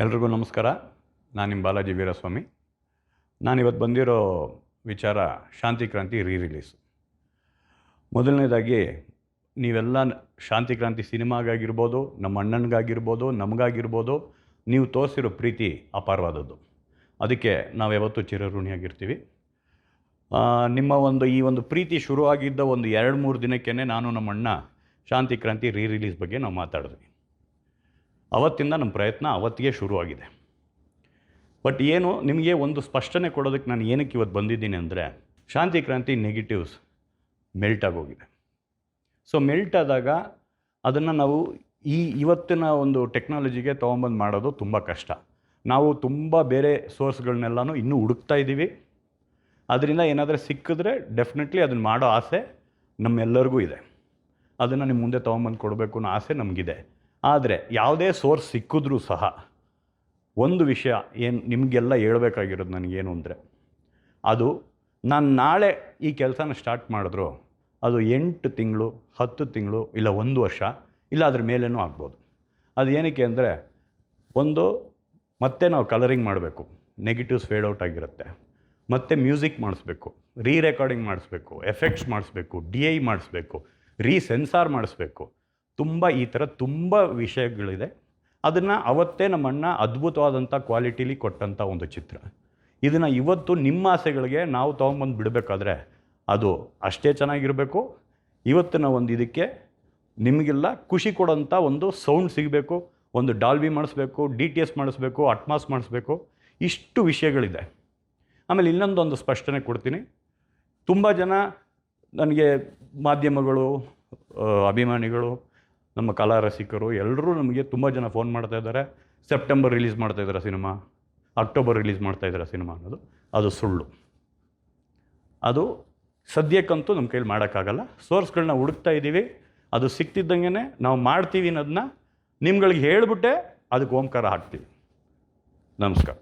ಎಲ್ರಿಗೂ ನಮಸ್ಕಾರ. ನಾನು ನಿಮ್ಮ ಬಾಲಾಜಿ ವೀರಸ್ವಾಮಿ. ನಾನಿವತ್ತು ಬಂದಿರೋ ವಿಚಾರ ಶಾಂತಿ ಕ್ರಾಂತಿ ರಿಲೀಸ್. ಮೊದಲನೇದಾಗಿ ನೀವೆಲ್ಲ ಶಾಂತಿ ಕ್ರಾಂತಿ ಸಿನಿಮಾಗಾಗಿರ್ಬೋದು, ನಮ್ಮ ಅಣ್ಣನಿಗಾಗಿರ್ಬೋದು, ನಮಗಾಗಿರ್ಬೋದು, ನೀವು ತೋರಿಸಿರೋ ಪ್ರೀತಿ ಅಪಾರವಾದದ್ದು. ಅದಕ್ಕೆ ನಾವು ಯಾವತ್ತೂ ಚಿರಋಣಿಯಾಗಿರ್ತೀವಿ. ನಿಮ್ಮ ಈ ಒಂದು ಪ್ರೀತಿ ಶುರುವಾಗಿದ್ದ ಒಂದು 2-3 ದಿನಕ್ಕೇ ನಾನು ನಮ್ಮ ಅಣ್ಣ ಶಾಂತಿ ಕ್ರಾಂತಿ ರಿಲೀಸ್ ಬಗ್ಗೆ ನಾವು ಮಾತಾಡಿದ್ವಿ. ಅವತ್ತಿಂದ ನಮ್ಮ ಪ್ರಯತ್ನ ಅವತ್ತಿಗೆ ಶುರುವಾಗಿದೆ. ಬಟ್ ಏನು ನಿಮಗೆ ಒಂದು ಸ್ಪಷ್ಟನೆ ಕೊಡೋದಕ್ಕೆ ನಾನು ಏನಕ್ಕೆ ಇವತ್ತು ಬಂದಿದ್ದೀನಿ ಅಂದರೆ, ಶಾಂತಿ ಕ್ರಾಂತಿ ನೆಗೆಟಿವ್ಸ್ ಮೆಲ್ಟ್ ಆಗೋಗಿದೆ. ಸೊ ಮೆಲ್ಟ್ ಆದಾಗ ಅದನ್ನು ನಾವು ಇವತ್ತಿನ ಒಂದು ಟೆಕ್ನಾಲಜಿಗೆ ತೊಗೊಂಬಂದು ಮಾಡೋದು ತುಂಬ ಕಷ್ಟ. ನಾವು ತುಂಬ ಬೇರೆ ಸೋರ್ಸ್ಗಳನ್ನೆಲ್ಲನೂ ಇನ್ನೂ ಹುಡುಕ್ತಾ ಇದ್ದೀವಿ. ಅದರಿಂದ ಏನಾದರೂ ಸಿಕ್ಕಿದ್ರೆ ಡೆಫಿನೆಟ್ಲಿ ಅದನ್ನು ಮಾಡೋ ಆಸೆ ನಮ್ಮೆಲ್ಲರಿಗೂ ಇದೆ. ಅದನ್ನು ನಿಮ್ಮ ಮುಂದೆ ತೊಗೊಂಬಂದು ಕೊಡಬೇಕು ಅನ್ನೋ ಆಸೆ ನಮಗಿದೆ. ಆದರೆ ಯಾವುದೇ ಸೋರ್ಸ್ ಸಿಕ್ಕಿದ್ರೂ ಸಹ ಒಂದು ವಿಷಯ ಏನು ನಿಮಗೆಲ್ಲ ಹೇಳ್ಬೇಕಾಗಿರೋದು ನನಗೇನು ಅಂದರೆ, ಅದು ನಾನು ನಾಳೆ ಈ ಕೆಲಸನ ಸ್ಟಾರ್ಟ್ ಮಾಡಿದ್ರು ಅದು 8 ತಿಂಗಳು, 10 ತಿಂಗಳು, ಇಲ್ಲ 1 ವರ್ಷ, ಇಲ್ಲ ಅದ್ರ ಮೇಲೇನೂ ಆಗ್ಬೋದು. ಅದು ಏನಕ್ಕೆ ಅಂದರೆ, ಮತ್ತೆ ನಾವು ಕಲರಿಂಗ್ ಮಾಡಬೇಕು, ನೆಗೆಟಿವ್ಸ್ ಫೇಡ್ ಔಟ್ ಆಗಿರುತ್ತೆ, ಮತ್ತು ಮ್ಯೂಸಿಕ್ ಮಾಡಿಸ್ಬೇಕು, ರೆಕಾರ್ಡಿಂಗ್ ಮಾಡಿಸ್ಬೇಕು, ಎಫೆಕ್ಟ್ಸ್ ಮಾಡಿಸ್ಬೇಕು, DI ಮಾಡಿಸ್ಬೇಕು, ಸೆನ್ಸಾರ್ ಮಾಡಿಸ್ಬೇಕು, ಈ ಥರ ತುಂಬ ವಿಷಯಗಳಿದೆ. ಅದನ್ನು ಅವತ್ತೇ ನಮ್ಮ ಅಣ್ಣ ಅದ್ಭುತವಾದಂಥ ಕ್ವಾಲಿಟಿಲಿ ಕೊಟ್ಟಂಥ ಒಂದು ಚಿತ್ರ. ಇದನ್ನು ಇವತ್ತು ನಿಮ್ಮ ಆಸೆಗಳಿಗೆ ನಾವು ತೊಗೊಂಬಂದು ಬಿಡಬೇಕಾದ್ರೆ ಅದು ಅಷ್ಟೇ ಚೆನ್ನಾಗಿರಬೇಕು. ಇವತ್ತಿನ ಇದಕ್ಕೆ ನಿಮಗೆಲ್ಲ ಖುಷಿ ಕೊಡೋಂಥ ಒಂದು ಸೌಂಡ್ ಸಿಗಬೇಕು, ಒಂದು ಡಾಲ್ಬಿ ಮಾಡಿಸ್ಬೇಕು, DTS ಮಾಡಿಸ್ಬೇಕು, ಅಟ್ಮಾಸ್ ಮಾಡಿಸ್ಬೇಕು, ಇಷ್ಟು ವಿಷಯಗಳಿದೆ. ಆಮೇಲೆ ಇನ್ನೊಂದೊಂದು ಸ್ಪಷ್ಟನೆ ಕೊಡ್ತೀನಿ. ತುಂಬ ಜನ ನನಗೆ ಮಾಧ್ಯಮಗಳು, ಅಭಿಮಾನಿಗಳು, ನಮ್ಮ ಕಲಾ ರಸಿಕರು ಎಲ್ಲರೂ ನಮಗೆ ತುಂಬ ಜನ ಫೋನ್ ಮಾಡ್ತಾ ಇದ್ದಾರೆ. ಸೆಪ್ಟೆಂಬರ್ ರಿಲೀಸ್ ಮಾಡ್ತಾಯಿದ್ದಾರೆ ಸಿನಿಮಾ, ಅಕ್ಟೋಬರ್ ರಿಲೀಸ್ ಮಾಡ್ತಾಯಿದ್ದಾರೆ ಸಿನಿಮಾ ಅನ್ನೋದು ಅದು ಸುಳ್ಳು. ಅದು ಸದ್ಯಕ್ಕಂತೂ ನಮ್ಮ ಕೈಲಿ ಮಾಡೋಕ್ಕಾಗಲ್ಲ. ಸೋರ್ಸ್ಗಳನ್ನ ಹುಡುಕ್ತಾ ಇದ್ದೀವಿ. ಅದು ಸಿಕ್ತಿದ್ದಂಗೆ ನಾವು ಮಾಡ್ತೀವಿ ಅನ್ನೋದನ್ನ ನಿಮ್ಗಳಿಗೆ ಹೇಳಿಬಿಟ್ಟೆ ಅದಕ್ಕೆ ಓಂಕಾರ ಹಾಕ್ತೀವಿ. ನಮಸ್ಕಾರ.